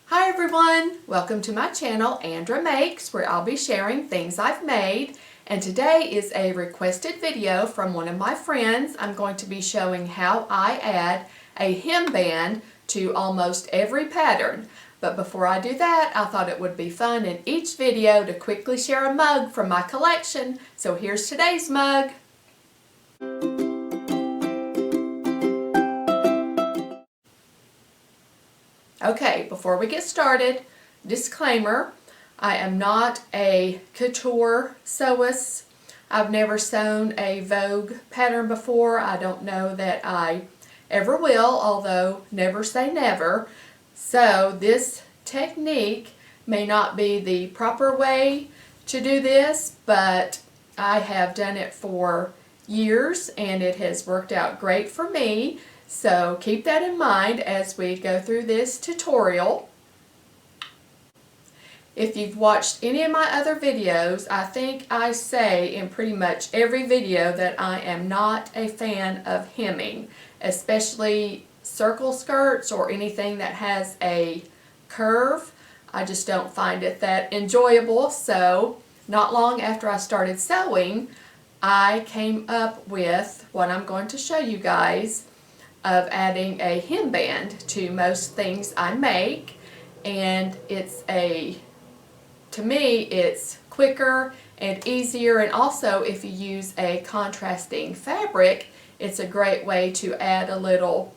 Hi everyone! Welcome to my channel, Andra Makes, where I'll be sharing things I've made. And today is a requested video from one of my friends. I'm going to be showing how I add a hemband to almost every pattern. But before I do that, I thought it would be fun in each video to quickly share a mug from my collection. So here's today's mug. Okay, before we get started, disclaimer, I am not a couture sewist. I've never sewn a Vogue pattern before. I don't know that I ever will, although never say never. So this technique may not be the proper way to do this, but I have done it for years and it has worked out great for me. So keep that in mind as we go through this tutorial. If you've watched any of my other videos, I think I say in pretty much every video that I am not a fan of hemming, especially circle skirts or anything that has a curve. I just don't find it that enjoyable. So not long after I started sewing, I came up with what I'm going to show you guys of adding a hemband to most things I make, and to me it's quicker and easier, and also if you use a contrasting fabric, it's a great way to add a little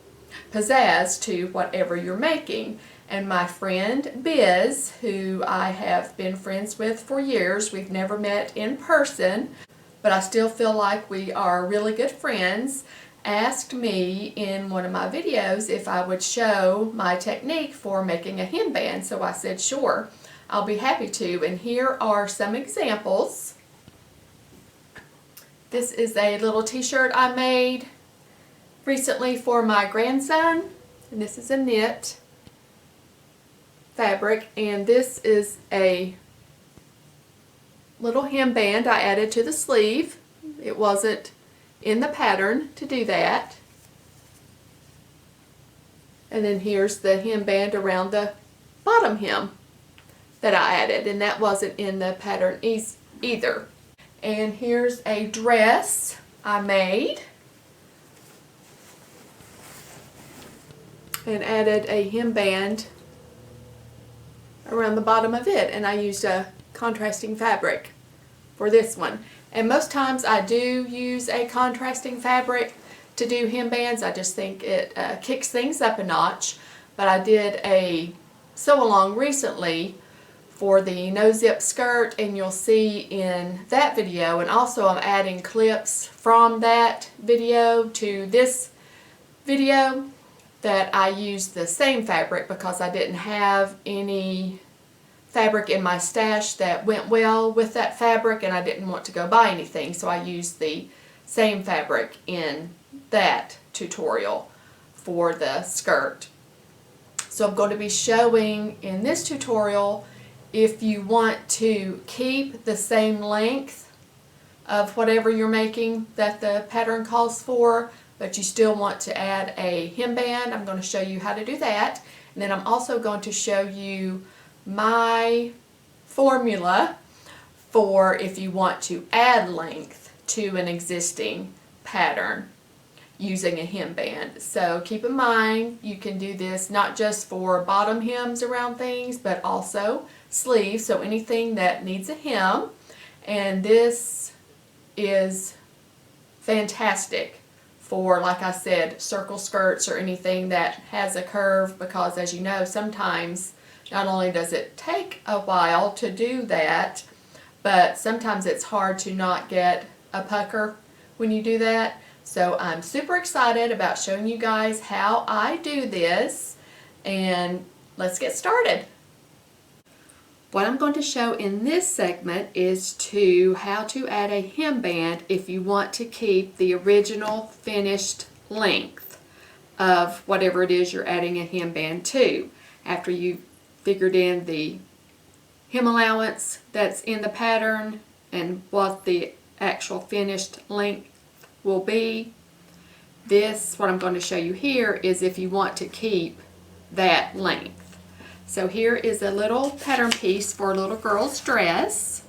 pizzazz to whatever you're making. And my friend Biz, who I have been friends with for years, we've never met in person, but I still feel like we are really good friends, asked me in one of my videos if I would show my technique for making a hemband. So I said sure, I'll be happy to, and here are some examples. This is a little t-shirt I made recently for my grandson, and this is a knit fabric, and this is a little hemband I added to the sleeve. It wasn't in the pattern to do that. And then here's the hemband around the bottom hem that I added, and that wasn't in the pattern either. And here's a dress I made and added a hemband around the bottom of it, and I used a contrasting fabric for this one. And most times I do use a contrasting fabric to do hembands. I just think it kicks things up a notch. But I did a sew along recently for the no-zip skirt, and you'll see in that video, and also I'm adding clips from that video to this video, that I used the same fabric because I didn't have any fabric in my stash that went well with that fabric, and I didn't want to go buy anything, so I used the same fabric in that tutorial for the skirt. So I'm going to be showing in this tutorial, if you want to keep the same length of whatever you're making that the pattern calls for, but you still want to add a hemband, I'm going to show you how to do that. And then I'm also going to show you my formula for if you want to add length to an existing pattern using a hemband. So keep in mind, you can do this not just for bottom hems around things, but also sleeves, so anything that needs a hem. And this is fantastic for, like I said, circle skirts or anything that has a curve, because as you know, sometimes not only does it take a while to do that, but sometimes it's hard to not get a pucker when you do that. So I'm super excited about showing you guys how I do this, and let's get started. What I'm going to show in this segment is how to add a hemband if you want to keep the original finished length of whatever it is you're adding a hemband to. After you've figured in the hem allowance that's in the pattern and what the actual finished length will be, what I'm going to show you here is if you want to keep that length. So here is a little pattern piece for a little girl's dress.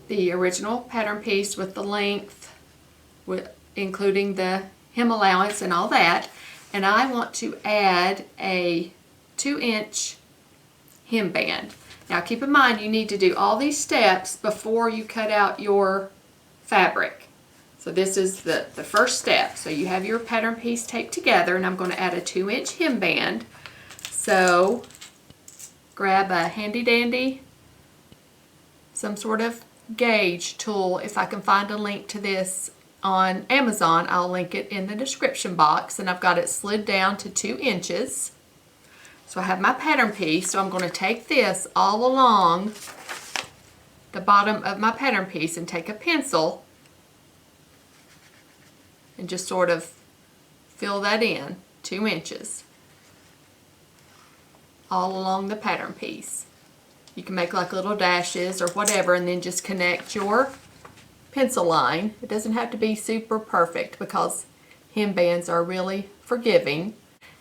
The original pattern piece with the length, including the hem allowance and all that. And I want to add a 2-inch hem band. Now keep in mind you need to do all these steps before you cut out your fabric. So this is the first step. So you have your pattern piece taped together, and I'm going to add a 2-inch hem band. So grab a handy dandy, some sort of gauge tool. If I can find a link to this on Amazon, I'll link it in the description box. And I've got it slid down to 2 inches. So I have my pattern piece, so I'm going to take this all along the bottom of my pattern piece and take a pencil and just sort of fill that in 2 inches all along the pattern piece. You can make like little dashes or whatever, and then just connect your pencil line. It doesn't have to be super perfect because hem bands are really forgiving,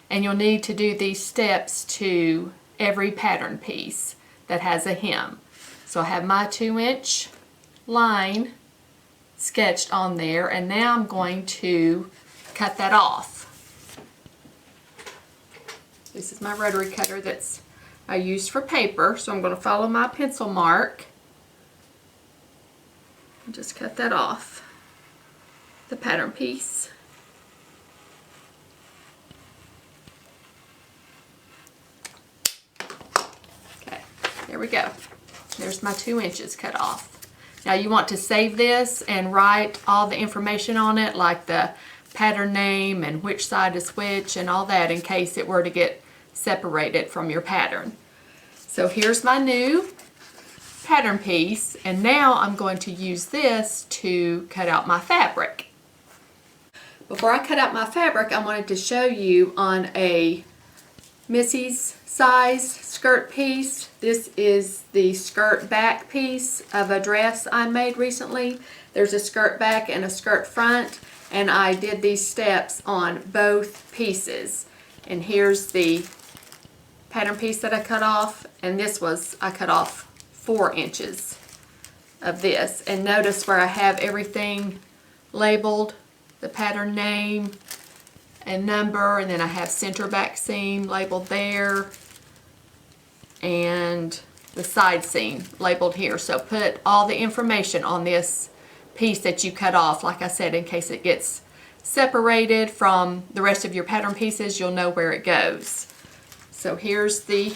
and you'll need to do these steps to every pattern piece that has a hem. So I have my 2-inch line sketched on there, and now I'm going to cut that off. This is my rotary cutter that's I used for paper, so I'm going to follow my pencil mark and just cut that off the pattern piece. Okay, there we go. There's my 2 inches cut off. Now you want to save this and write all the information on it, like the pattern name and which side is which and all that, in case it were to get separated from your pattern. So here's my new pattern piece, and now I'm going to use this to cut out my fabric. Before I cut out my fabric, I wanted to show you on a Missy's size skirt piece. This is the skirt back piece of a dress I made recently. There's a skirt back and a skirt front, and I did these steps on both pieces. And here's the pattern piece that I cut off, and this was, I cut off 4 inches of this. And notice where I have everything labeled, the pattern name and number, and then I have center back seam labeled there, and the side seam labeled here. So put all the information on this piece that you cut off, like I said, in case it gets separated from the rest of your pattern pieces, you'll know where it goes. So here's the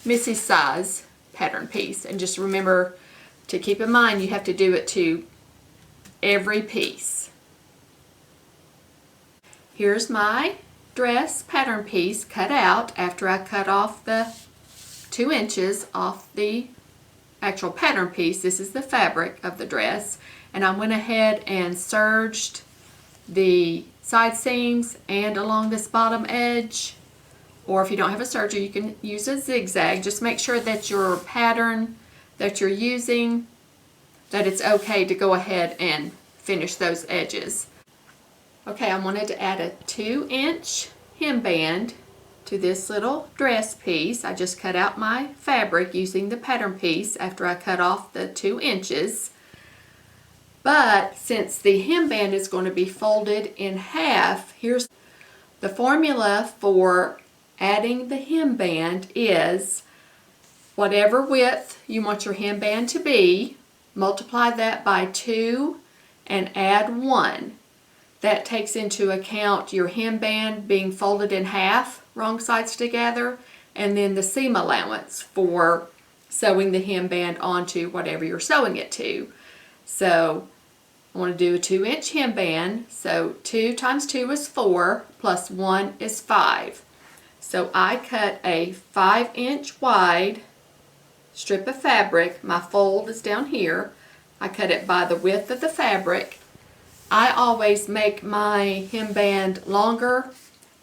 Missy's size pattern piece, and just remember to keep in mind you have to do it to every piece. Here's my dress pattern piece cut out after I cut off the 2 inches off the actual pattern piece. This is the fabric of the dress, and I went ahead and serged the side seams and along this bottom edge. Or if you don't have a serger, you can use a zigzag. Just make sure that your pattern that you're using, that it's okay to go ahead and finish those edges. Okay, I wanted to add a 2-inch hem band to this little dress piece. I just cut out my fabric using the pattern piece after I cut off the 2 inches. But since the hem band is going to be folded in half, here's the formula for adding the hem band is whatever width you want your hem band to be, multiply that by 2 and add 1. That takes into account your hem band being folded in half, wrong sides together, and then the seam allowance for sewing the hem band onto whatever you're sewing it to. So I want to do a 2-inch hem band, so 2 times 2 is 4, plus 1 is 5. So I cut a 5-inch wide strip of fabric. My fold is down here. I cut it by the width of the fabric. I always make my hem band longer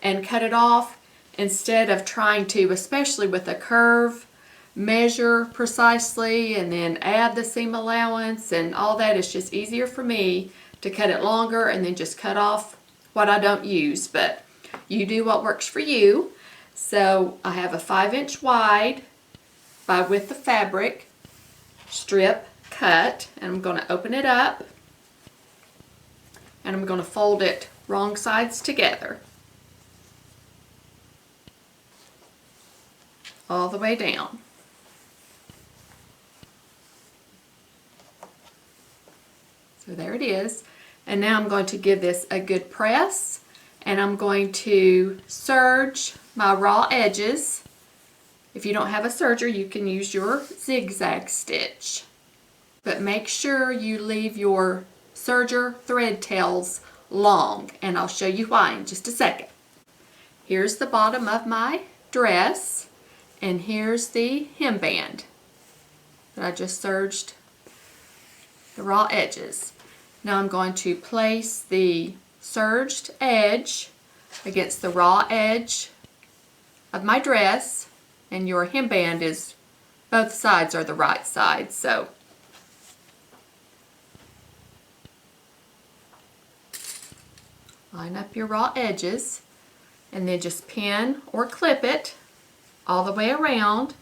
and cut it off instead of trying to, especially with a curve, measure precisely and then add the seam allowance and all that. It's just easier for me to cut it longer and then just cut off what I don't use. But you do what works for you. So I have a 5-inch wide by width of fabric strip cut, and I'm going to open it up and I'm going to fold it wrong sides together all the way down. So there it is. And now I'm going to give this a good press, and I'm going to serge my raw edges. If you don't have a serger, you can use your zigzag stitch. But make sure you leave your serger thread tails long, and I'll show you why in just a second. Here's the bottom of my dress, and here's the hemband that I just serged the raw edges. Now I'm going to place the serged edge against the raw edge of my dress, and your hemband is, both sides are the right side, so line up your raw edges and then just pin or clip it all the way around,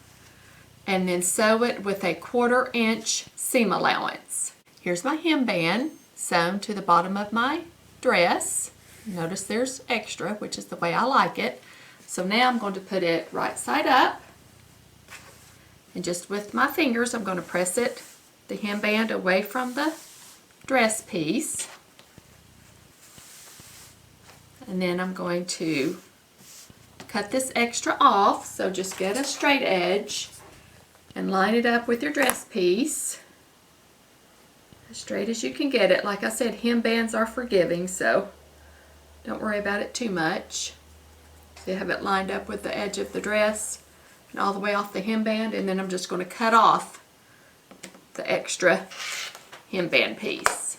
and then sew it with a 1/4 inch seam allowance. Here's my hemband sewn to the bottom of my dress. Notice there's extra, which is the way I like it. So now I'm going to put it right side up, and just with my fingers I'm going to press it, the hemband, away from the dress piece. And then I'm going to cut this extra off, so just get a straight edge and line it up with your dress piece as straight as you can get it. Like I said, hembands are forgiving, so don't worry about it too much. So you have it lined up with the edge of the dress and all the way off the hemband, and then I'm just going to cut off the extra hemband piece.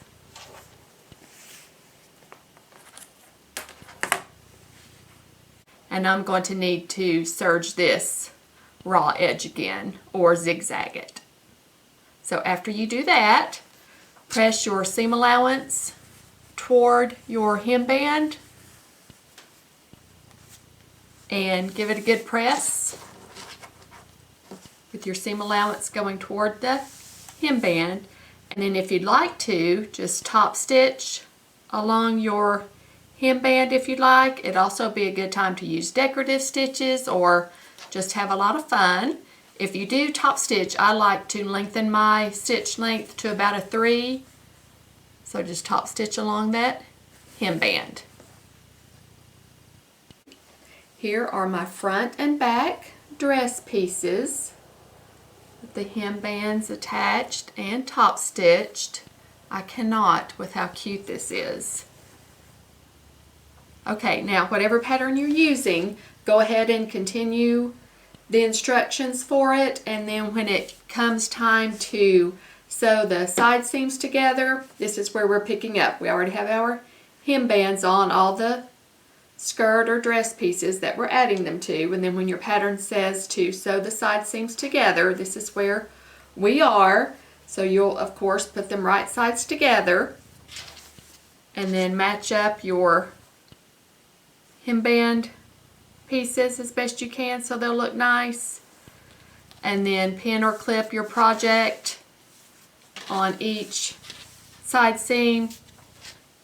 And I'm going to need to serge this raw edge again, or zigzag it. So after you do that, press your seam allowance toward your hemband and give it a good press with your seam allowance going toward the hemband. And then if you'd like to, just top stitch along your hemband if you'd like. It'd also be a good time to use decorative stitches or just have a lot of fun. If you do top stitch, I like to lengthen my stitch length to about a 3. So just top stitch along that hemband. Here are my front and back dress pieces with the hembands attached and top stitched. I cannot with how cute this is. Okay, now whatever pattern you're using, go ahead and continue the instructions for it, and then when it comes time to sew the side seams together, this is where we're picking up. We already have our hembands on all the skirt or dress pieces that we're adding them to, and then when your pattern says to sew the side seams together, this is where we are. So you'll of course put them right sides together and then match up your hemband pieces as best you can so they'll look nice, and then pin or clip your project on each side seam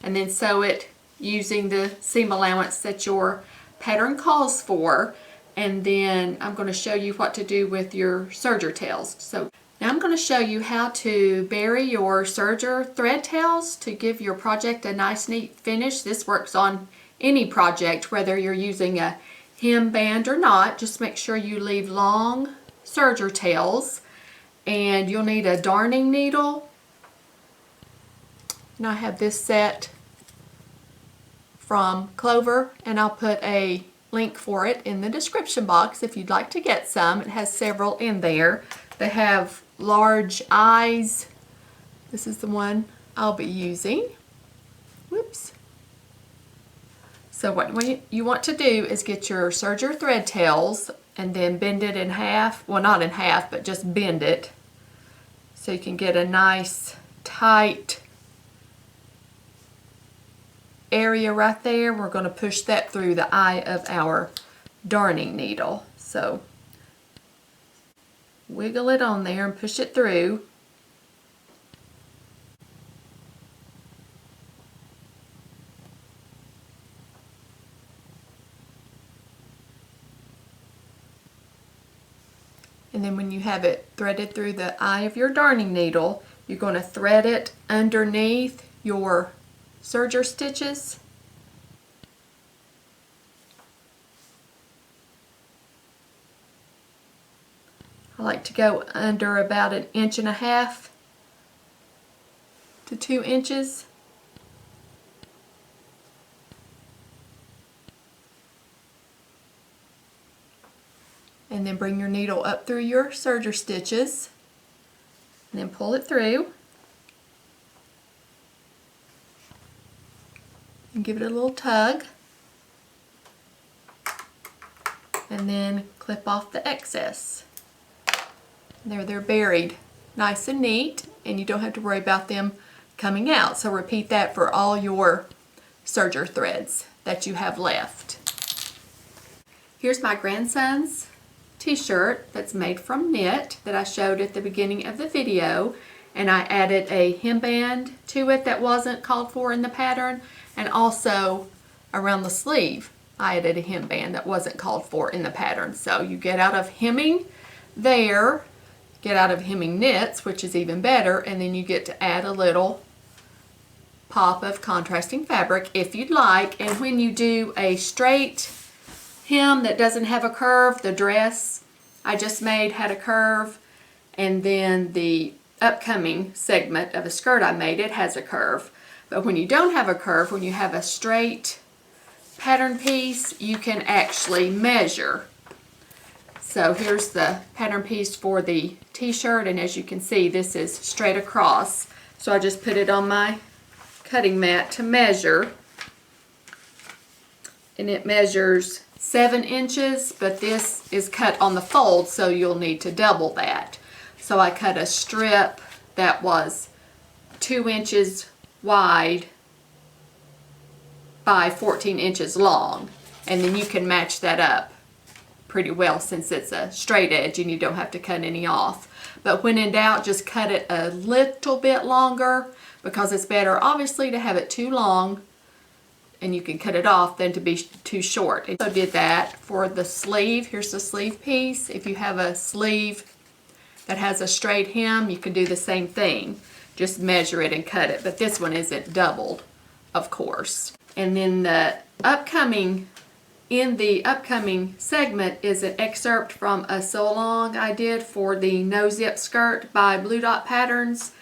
and then sew it using the seam allowance that your pattern calls for. And then I'm going to show you what to do with your serger tails. So now I'm going to show you how to bury your serger thread tails to give your project a nice neat finish. This works on any project, whether you're using a hemband or not. Just make sure you leave long serger tails, and you'll need a darning needle. And I have this set from Clover, and I'll put a link for it in the description box if you'd like to get some. It has several in there. They have large eyes. This is the one I'll be using. Whoops. So what you want to do is get your serger thread tails and then bend it in half. Well, not in half, but just bend it so you can get a nice tight area right there. We're going to push that through the eye of our darning needle. So wiggle it on there and push it through. And then when you have it threaded through the eye of your darning needle, you're going to thread it underneath your serger stitches. I like to go under about 1.5 inches to 2 inches. And then bring your needle up through your serger stitches and then pull it through and give it a little tug, and then clip off the excess. There they're buried nice and neat, and you don't have to worry about them coming out. So repeat that for all your serger threads that you have left. Here's my grandson's t-shirt that's made from knit that I showed at the beginning of the video, and I added a hemband to it that wasn't called for in the pattern, and also around the sleeve I added a hemband that wasn't called for in the pattern. So you get out of hemming there, get out of hemming knits, which is even better, and then you get to add a little pop of contrasting fabric if you'd like. And when you do a straight hem that doesn't have a curve, the dress I just made had a curve, and then the upcoming segment of a skirt I made, it has a curve. But when you don't have a curve, when you have a straight pattern piece, you can actually measure. So here's the pattern piece for the t-shirt, and as you can see, this is straight across. So I just put it on my cutting mat to measure, and it measures 7 inches, but this is cut on the fold, so you'll need to double that. So I cut a strip that was 2 inches wide by 14 inches long, and then you can match that up pretty well since it's a straight edge and you don't have to cut any off. But when in doubt, just cut it a little bit longer, because it's better obviously to have it too long and you can cut it off than to be too short. I also did that for the sleeve. Here's the sleeve piece. If you have a sleeve that has a straight hem, you can do the same thing. Just measure it and cut it. But this one isn't doubled, of course. And then in the upcoming segment is an excerpt from a sew-along I did for the no-zip skirt by Blue Dot Patterns.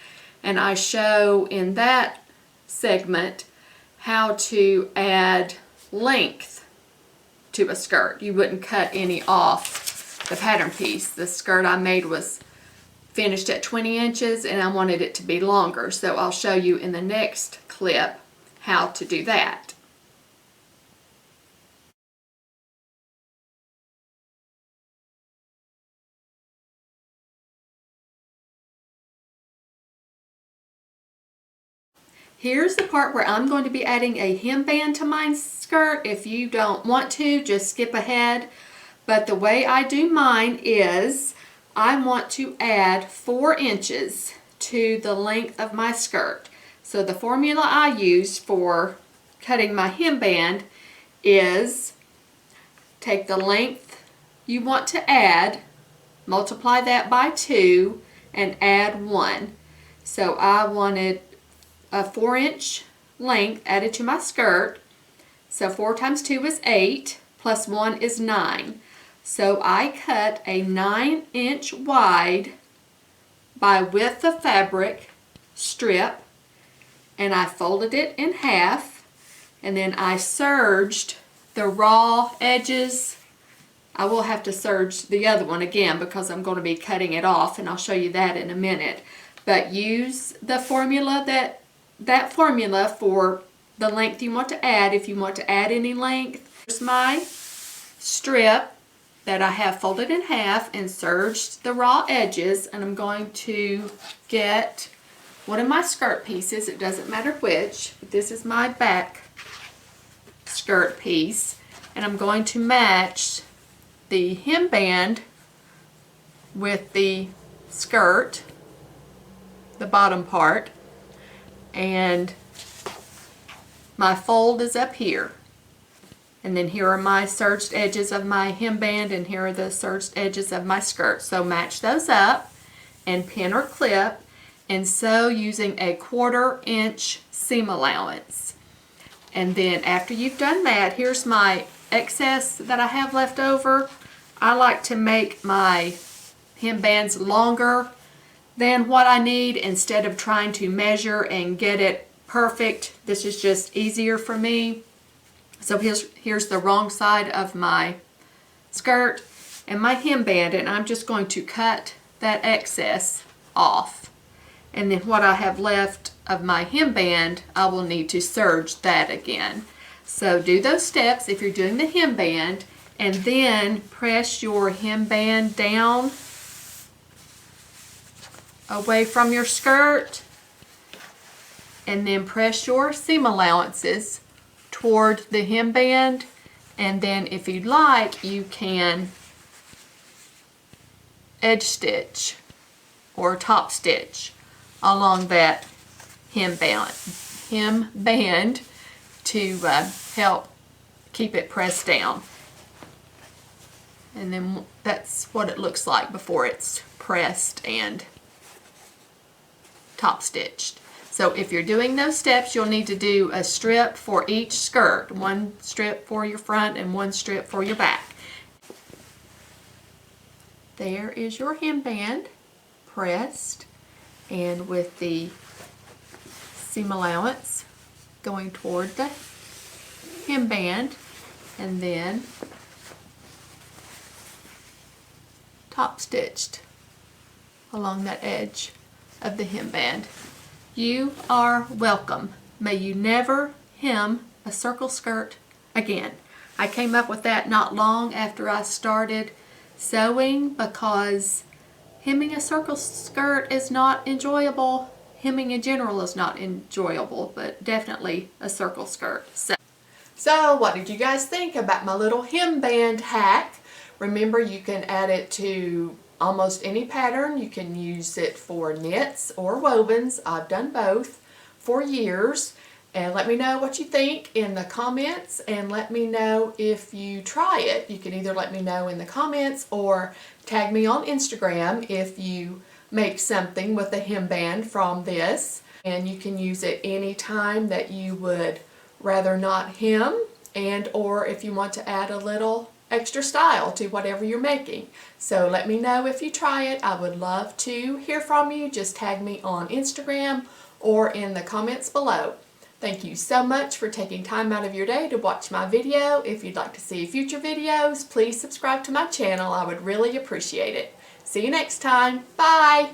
And I show in that segment how to add length to a skirt. You wouldn't cut any off the pattern piece. The skirt I made was finished at 20 inches and I wanted it to be longer. So I'll show you in the next clip how to do that. Here's the part where I'm going to be adding a hemband to my skirt. If you don't want to, just skip ahead. But the way I do mine is I want to add 4 inches to the length of my skirt. So the formula I use for cutting my hemband is take the length you want to add, multiply that by 2, and add 1. So I wanted a 4-inch length added to my skirt. So 4 times 2 is 8, plus 1 is 9. So I cut a 9-inch wide by width of fabric strip, and I folded it in half, and then I serged the raw edges. I will have to serge the other one again because I'm going to be cutting it off, and I'll show you that in a minute. But use the formula that formula for the length you want to add if you want to add any length. Here's my strip that I have folded in half and serged the raw edges, and I'm going to get one of my skirt pieces. It doesn't matter which, but this is my back skirt piece, and I'm going to match the hemband with the skirt, the bottom part, and my fold is up here. And then here are my serged edges of my hemband, and here are the serged edges of my skirt. So match those up and pin or clip, and sew using a 1/4 inch seam allowance. And then after you've done that, here's my excess that I have left over. I like to make my hembands longer than what I need instead of trying to measure and get it perfect. This is just easier for me. So here's the wrong side of my skirt and my hemband, and I'm just going to cut that excess off. And then what I have left of my hemband, I will need to serge that again. So do those steps if you're doing the hemband, and then press your hemband down away from your skirt, and then press your seam allowances toward the hemband, and then if you'd like, you can edge stitch or top stitch along that hemband to help keep it pressed down. And then that's what it looks like before it's pressed and top stitched. So if you're doing those steps, you'll need to do a strip for each skirt. One strip for your front and one strip for your back. There is your hemband pressed, and with the seam allowance going toward the hemband, and then top stitched along that edge of the hemband. You are welcome. May you never hem a circle skirt again. I came up with that not long after I started sewing, because hemming a circle skirt is not enjoyable. Hemming in general is not enjoyable, but definitely a circle skirt. So what did you guys think about my little hemband hack? Remember, you can add it to almost any pattern. You can use it for knits or wovens. I've done both for years. And let me know what you think in the comments, and let me know if you try it. You can either let me know in the comments or tag me on Instagram if you make something with a hemband from this. And you can use it any time that you would rather not hem, and or if you want to add a little extra style to whatever you're making. So let me know if you try it. I would love to hear from you. Just tag me on Instagram or in the comments below. Thank you so much for taking time out of your day to watch my video. If you'd like to see future videos, please subscribe to my channel. I would really appreciate it. See you next time. Bye!